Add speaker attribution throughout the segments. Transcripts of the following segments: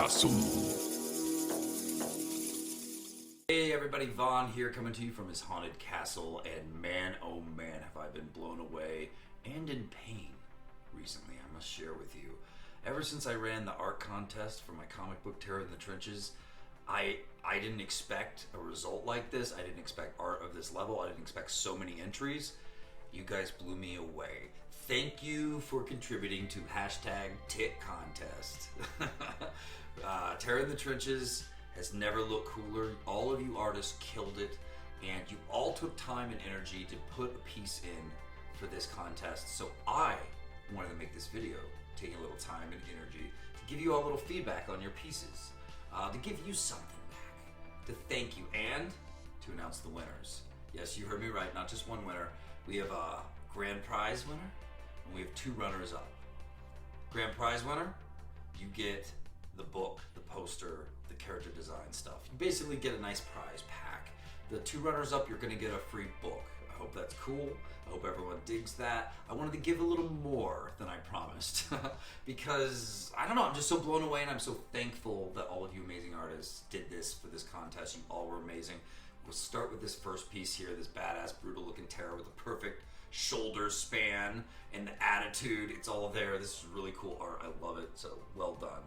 Speaker 1: Castle.
Speaker 2: Hey everybody, Vaughn here coming to you from his haunted castle, and man, oh man, have I been blown away and in pain recently, I must share with you. Ever since I ran the art contest for my comic book Terror in the Trenches, I didn't expect a result like this. I didn't expect art of this level. I didn't expect so many entries. You guys blew me away. Thank you for contributing to hashtag Tit Contest. Terror in the Trenches has never looked cooler. All of you artists killed it, and you all took time and energy to put a piece in for this contest. So I wanted to make this video, taking a little time and energy to give you all a little feedback on your pieces, to give you something back, to thank you, and to announce the winners. Yes, you heard me right, not just one winner. We have a grand prize winner, and we have two runners up. Grand prize winner, you get the book, the poster, the character design stuff. You basically get a nice prize pack. The two runners up, you're gonna get a free book. I hope that's cool. I hope everyone digs that. I wanted to give a little more than I promised because, I don't know, I'm just so blown away, and I'm so thankful that all of you amazing artists did this for this contest. You all were amazing. We'll start with this first piece here, this badass, brutal looking terror with a perfect shoulder span and the attitude. It's all there. This is really cool art. I love it. So well done.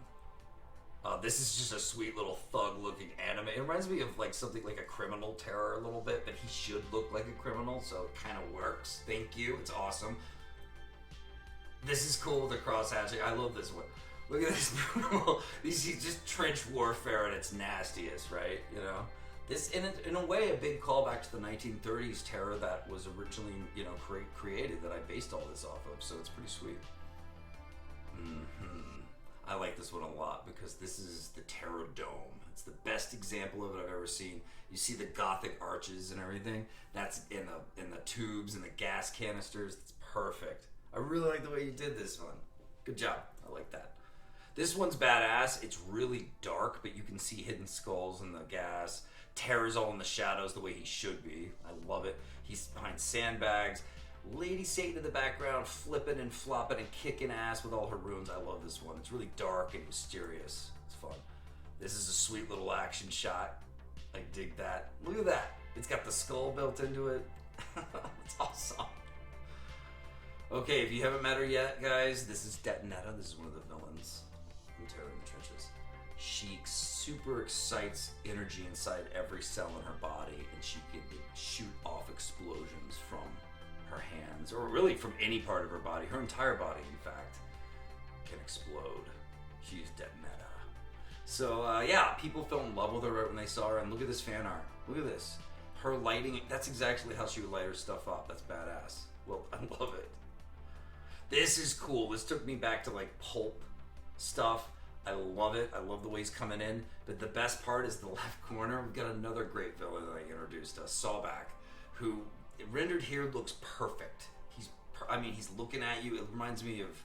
Speaker 2: This is just a sweet little thug looking anime. It reminds me of like something like a criminal terror a little bit, but he should look like a criminal, so it kind of works. Thank you. It's awesome. This is cool with the cross hatching. I love this one. Look at this brutal. This is just trench warfare at its nastiest, right? You know? This, in a way, a big callback to the 1930s terror that was originally, you know, created, that I based all this off of. So it's pretty sweet. I like this one a lot because this is the Terror Dome. It's the best example of it I've ever seen. You see the Gothic arches and everything. That's in the tubes and the gas canisters. It's perfect. I really like the way you did this one. Good job. I like that. This one's badass. It's really dark, but you can see hidden skulls in the gas. Terror's all in the shadows the way he should be. I love it. He's behind sandbags. Lady Satan in the background, flipping and flopping and kicking ass with all her runes. I love this one. It's really dark and mysterious. It's fun. This is a sweet little action shot. I dig that. Look at that. It's got the skull built into it. It's awesome. Okay, if you haven't met her yet, guys, this is Detonetta. This is one of the villains from Terror in the Trenches. She super excites energy inside every cell in her body, and she can shoot off explosions from her hands, or really from any part of her body. Her entire body, in fact, can explode. She's Detonetta. So yeah, people fell in love with her right when they saw her, and look at this fan art. Look at this. Her lighting, that's exactly how she would light her stuff up. That's badass. Well, I love it. This is cool. This took me back to like pulp stuff. I love it. I love the way he's coming in. But the best part is the left corner. We've got another great villain that I introduced us, Sawback, who rendered here looks perfect. He's looking at you. It reminds me of,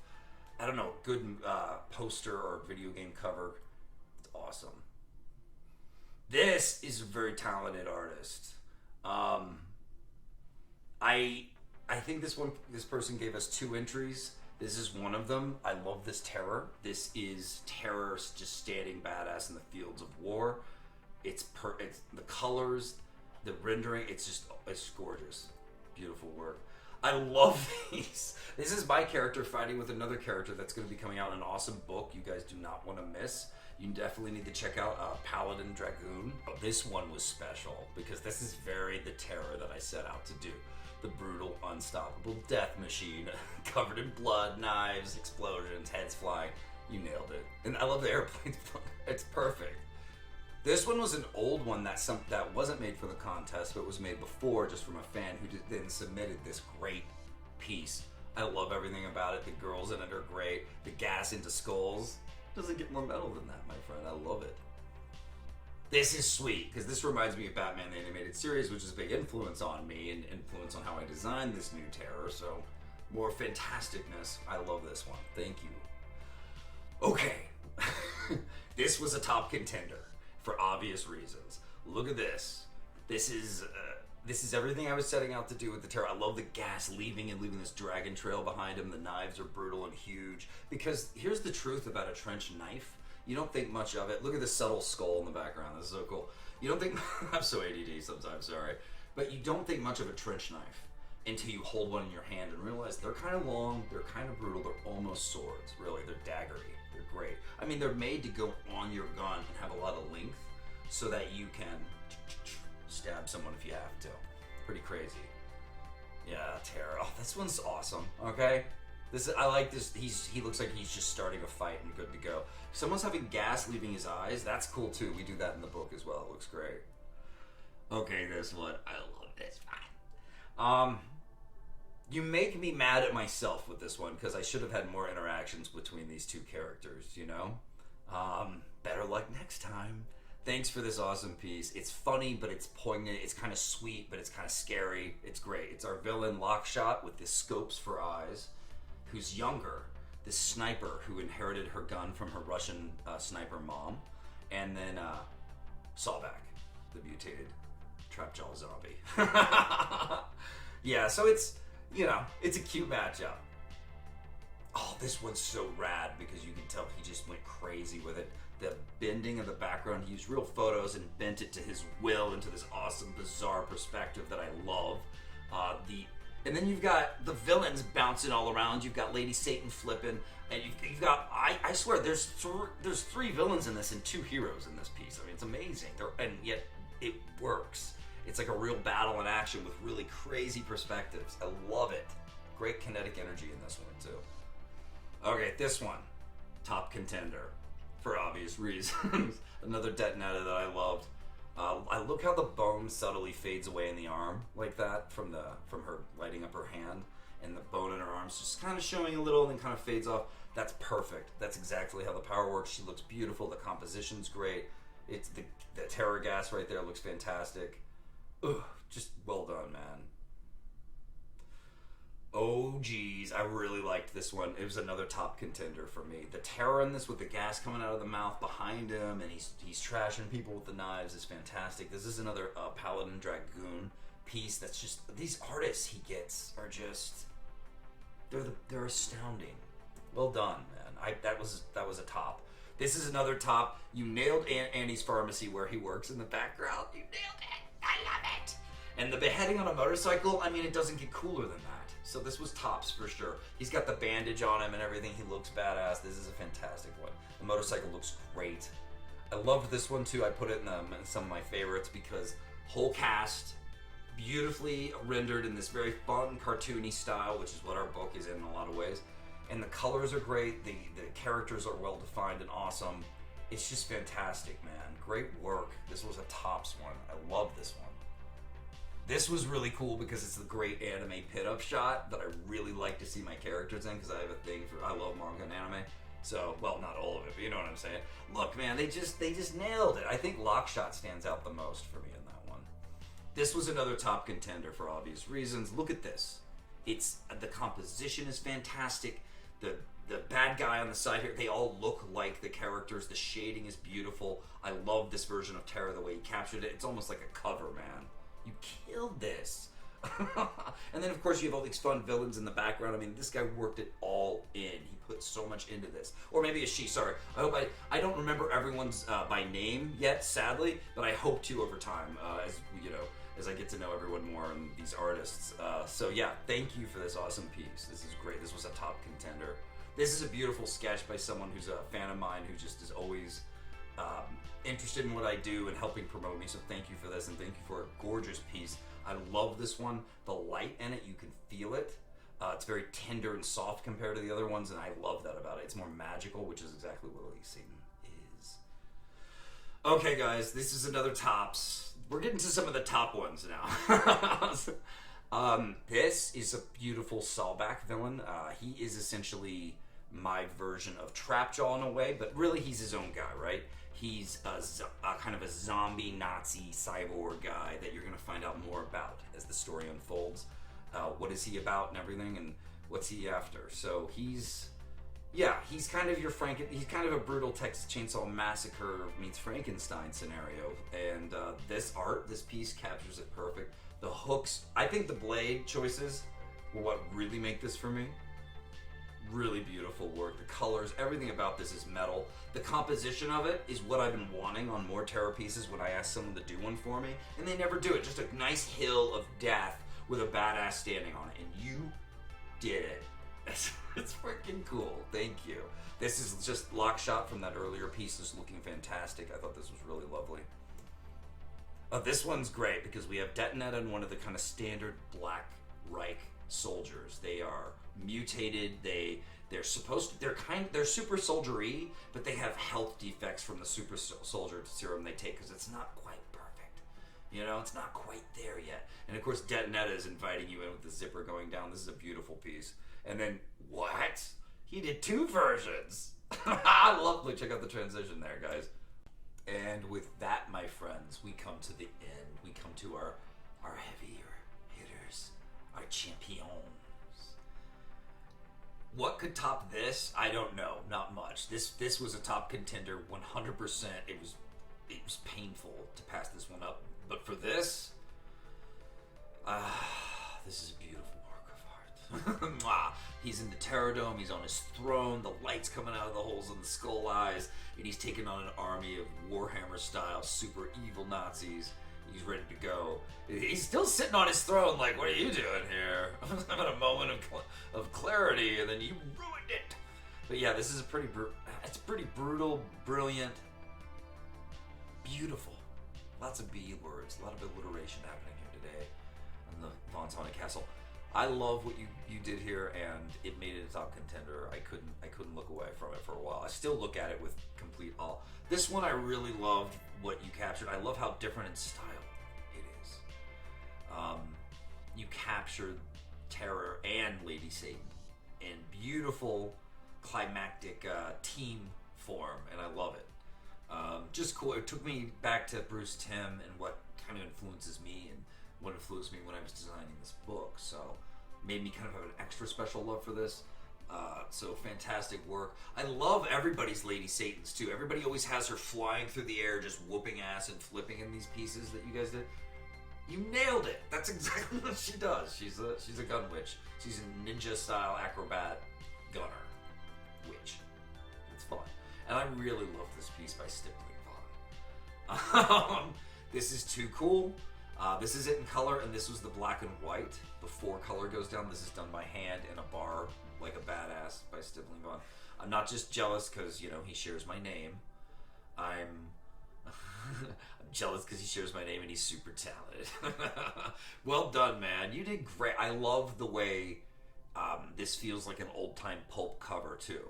Speaker 2: I don't know, good poster or video game cover. It's awesome. This is a very talented artist. I think this person gave us 2 entries. This is one of them. I love this terror. This is terror just standing badass in the fields of war. It's the colors, the rendering. It's gorgeous. Beautiful work. I love these. This is my character fighting with another character that's going to be coming out in an awesome book you guys do not want to miss. You definitely need to check out Paladin Dragoon. This one was special because this is very the terror that I set out to do. The brutal, unstoppable death machine covered in blood, knives, explosions, heads flying. You nailed it. And I love the airplanes. It's perfect. This one was an old one that wasn't made for the contest, but was made before just from a fan who then submitted this great piece. I love everything about it. The girls in it are great. The gas into skulls. Doesn't get more metal than that, my friend. I love it. This is sweet, because this reminds me of Batman the Animated Series, which is a big influence on me and influence on how I designed this new terror, so more fantasticness. I love this one. Thank you. Okay. This was a top contender for obvious reasons. Look at this. This is everything I was setting out to do with the terror. I love the gas leaving this dragon trail behind him. The knives are brutal and huge. Because here's the truth about a trench knife. You don't think much of it. Look at the subtle skull in the background. This is so cool. You don't think... I'm so ADD sometimes, sorry. But you don't think much of a trench knife until you hold one in your hand and realize they're kind of long, they're kind of brutal, they're almost swords. Really, they're daggery. They're great. I mean, they're made to go on your gun and have a lot of length so that you can stab someone if you have to. Pretty crazy. Yeah, Terra. Oh, this one's awesome. Okay, I like this. He looks like he's just starting a fight and good to go. If someone's having gas leaving his eyes, that's cool too. We do that in the book as well. It looks great. Okay, this one. I love this one. You make me mad at myself with this one because I should have had more interactions between these two characters. You know. Better luck next time. Thanks for this awesome piece. It's funny, but it's poignant. It's kind of sweet, but it's kind of scary. It's great. It's our villain, Lockshot, with the scopes for eyes, who's younger. This sniper who inherited her gun from her Russian sniper mom. And then Sawback, the mutated Trapjaw zombie. Yeah, so it's, you know, it's a cute matchup. Oh, this one's so rad because you can tell he just went crazy with it. The bending of the background, he used real photos and bent it to his will into this awesome, bizarre perspective that I love. And then you've got the villains bouncing all around. You've got Lady Satan flipping, and you've got I swear there's three villains in this and 2 heroes in this piece. I mean, it's amazing. And yet it works. It's like a real battle in action with really crazy perspectives. I love it. Great kinetic energy in this one too. Okay, this one, top contender. For obvious reasons. Another detonator that I loved. I look how the bone subtly fades away in the arm like that from her lighting up her hand, and the bone in her arm's just kind of showing a little and then kind of fades off. That's perfect. That's exactly how the power works. She looks beautiful. The composition's great. It's the terror gas right there looks fantastic. Ugh, just well done, man. Oh geez, I really liked this one. It was another top contender for me. The terror in this with the gas coming out of the mouth behind him, and he's trashing people with the knives is fantastic. This is another Paladin Dragoon piece that's just, these artists he gets are just, they're astounding. Well done, man. That was a top. This is another top. You nailed Annie's Pharmacy where he works in the background. You nailed it. I love it. And the beheading on a motorcycle, I mean, it doesn't get cooler than that. So this was tops for sure. He's got the bandage on him and everything. He looks badass. This is a fantastic one. The motorcycle looks great. I loved this one too. I put it in some of my favorites because whole cast, beautifully rendered in this very fun, cartoony style, which is what our book is in a lot of ways. And the colors are great. The characters are well defined and awesome. It's just fantastic, man. Great work. This was a tops one. I love this one. This was really cool because it's the great anime pit-up shot that I really like to see my characters in because I have a thing for, I love manga and anime. So, well, not all of it, but you know what I'm saying. Look, man, they just nailed it. I think Lockshot stands out the most for me in that one. This was another top contender for obvious reasons. Look at this. The composition is fantastic. The bad guy on the side here, they all look like the characters. The shading is beautiful. I love this version of Terra, the way he captured it. It's almost like a cover, man. You killed this. And then, of course, you have all these fun villains in the background. I mean, this guy worked it all in. He put so much into this. Or maybe a she, sorry. I don't remember everyone's by name yet, sadly, but I hope to over time, as I get to know everyone more and these artists. So yeah, thank you for this awesome piece. This is great. This was a top contender. This is a beautiful sketch by someone who's a fan of mine who just is always interested in what I do and helping promote me, so thank you for this, and thank you for a gorgeous piece. I love this one. The light in it, you can feel it. It's very tender and soft compared to the other ones, and I love that about it. It's more magical, which is exactly what Lady Satan is. Okay, guys, this is another tops. We're getting to some of the top ones now. This is a beautiful Sawback villain. He is essentially my version of Trapjaw in a way, but really he's his own guy, right? He's a kind of a zombie Nazi cyborg guy that you're going to find out more about as the story unfolds. What is he about and everything, and what's he after? So he's kind of he's kind of a brutal Texas Chainsaw Massacre meets Frankenstein scenario, and this piece captures it perfect. The hooks, I think the blade choices were what really make this for me. Really beautiful work. The colors, everything about this is metal. The composition of it is what I've been wanting on more Terror pieces when I ask someone to do one for me, and they never do it. Just a nice hill of death with a badass standing on it, and you did it. It's freaking cool. Thank you. This is just Lockshot from that earlier piece, is looking fantastic. I thought this was really lovely. This one's great because we have Detonetta and one of the kind of standard Black Reich soldiers. They are mutated. They're super soldier-y, but they have health defects from the super soldier serum they take because it's not quite perfect. You know, it's not quite there yet. And of course, Detonetta is inviting you in with the zipper going down. This is a beautiful piece. And then what? He did 2 versions. I love. Check out the transition there, guys. And with that, my friends, we come to the end. We come to our heavier hitters, our champions. What could top this? I don't know. Not much. This was a top contender, 100%. It was painful to pass this one up. But for this, this is a beautiful work of art. He's in the Terror Dome. He's on his throne. The light's coming out of the holes in the skull eyes, and he's taking on an army of Warhammer-style super evil Nazis. He's ready to go. He's still sitting on his throne like, what are you doing here? I'm having a moment of clarity, and then you ruined it. But yeah, this is it's pretty brutal, brilliant, beautiful. Lots of B words, a lot of alliteration happening here today on the Vaughn's Haunted Castle. I love what you did here, and it made it a top contender. I couldn't look away from it for a while. I still look at it with complete awe. This one I really loved what you captured. I love how different in style it is. You captured Terror and Lady Satan in beautiful climactic team form, and I love it. Just cool. It took me back to Bruce Timm and what kind of influences me and what influenced me when I was designing this book. So made me kind of have an extra special love for this. So fantastic work. I love everybody's Lady Satan's too. Everybody always has her flying through the air, just whooping ass and flipping in these pieces that you guys did. You nailed it. That's exactly what she does. She's a gun witch. She's a ninja style acrobat gunner witch. It's fun. And I really love this piece by Stippling Vaughn. This is too cool. This is it in color, and this was the black and white before color goes down. This is done by hand in a bar like a badass by Stippling Vaughn. I'm not just jealous because, you know, he shares my name. I'm jealous because he shares my name and he's super talented. Well done, man. You did great. I love the way this feels like an old-time pulp cover, too.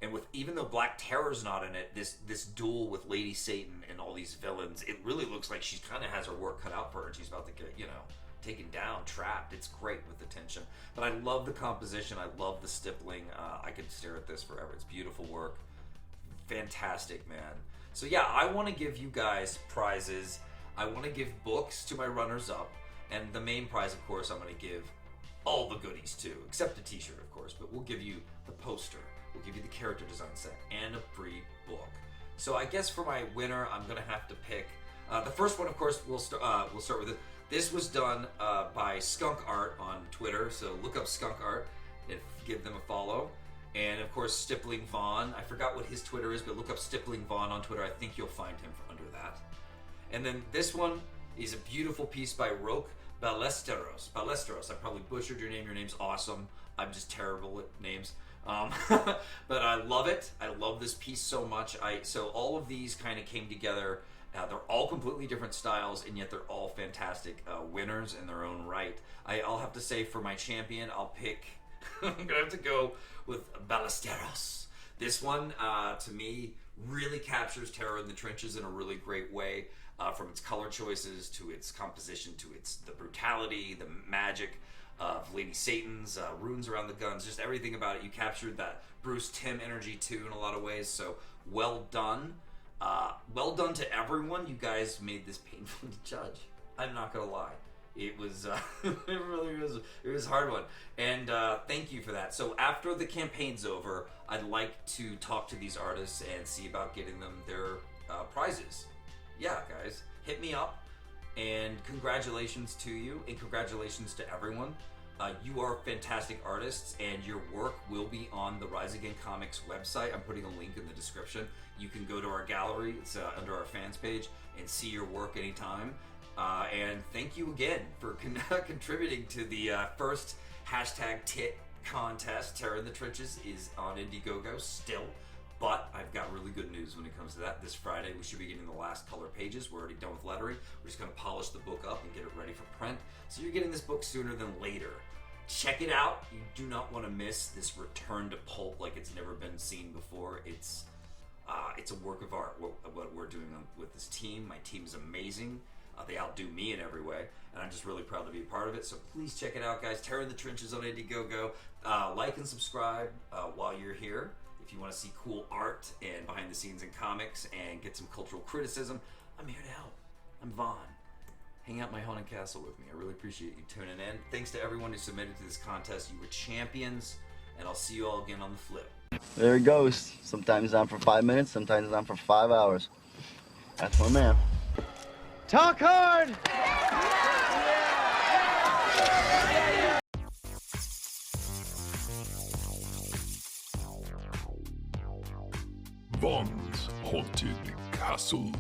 Speaker 2: And with, even though Black Terror's not in it, this duel with Lady Satan and all these villains, it really looks like she kind of has her work cut out for her, and she's about to get, you know, taken down, trapped. It's great with the tension. But I love the composition. I love the stippling. I could stare at this forever. It's beautiful work. Fantastic, man. So yeah, I want to give you guys prizes. I want to give books to my runners-up. And the main prize, of course, I'm going to give all the goodies too, except a t-shirt, of course. But we'll give you the poster. We'll give you the character design set and a free book. So I guess for my winner, I'm gonna have to pick the first one. Of course, we'll start with it. This was done by Skunk Art on Twitter, so look up Skunk Art and give them a follow. And of course, Stippling Vaughn. I forgot what his Twitter is, but look up Stippling Vaughn on Twitter. I think you'll find him under that. And then this one is a beautiful piece by Roque Ballesteros. Ballesteros. I probably butchered your name. Your name's awesome. I'm just terrible at names. But I love it. I love this piece so much. So all of these kind of came together. They're all completely different styles, and yet they're all fantastic winners in their own right. I'll have to say for my champion, I'll pick. I'm gonna have to go with Ballesteros. This one, to me, really captures Terror in the Trenches in a really great way. From its color choices to its composition to the brutality, the magic of Lady Satan's runes around the guns, just everything about it. You captured that Bruce Timm energy too in a lot of ways, so well done. Well done to everyone. You guys made this painful to judge. I'm not gonna lie. It was, it really was, it was a hard one. And thank you for that. So after the campaign's over, I'd like to talk to these artists and see about getting them their prizes. Yeah, guys, hit me up. And congratulations to you, and congratulations to everyone. You are fantastic artists, and your work will be on the Rise Again Comics website. I'm putting a link in the description. You can go to our gallery, it's under our fans page, and see your work anytime. And thank you again for contributing to the first hashtag tit contest. Terror in the Trenches is on Indiegogo still, but I've got really good news when it comes to that. This Friday we should be getting the last color pages. We're already done with lettering. We're just going to polish the book up and get it ready for print. So you're getting this book sooner than later. Check it out. You do not want to miss this return to pulp like it's never been seen before. It's a work of art, what we're doing with this team. My team is amazing. They outdo me in every way, and I'm just really proud to be a part of it. So please check it out, guys. Terror in the Trenches on Indiegogo. Like and subscribe while you're here. If you want to see cool art and behind the scenes in comics and get some cultural criticism, I'm here to help. I'm Vaughn. Hang out my haunted castle with me. I really appreciate you tuning in. Thanks to everyone who submitted to this contest. You were champions, and I'll see you all again on the flip.
Speaker 1: There it goes. Sometimes on for 5 minutes, sometimes on for 5 hours. That's my man. Talk hard!
Speaker 3: Vaughn's Haunted Castle.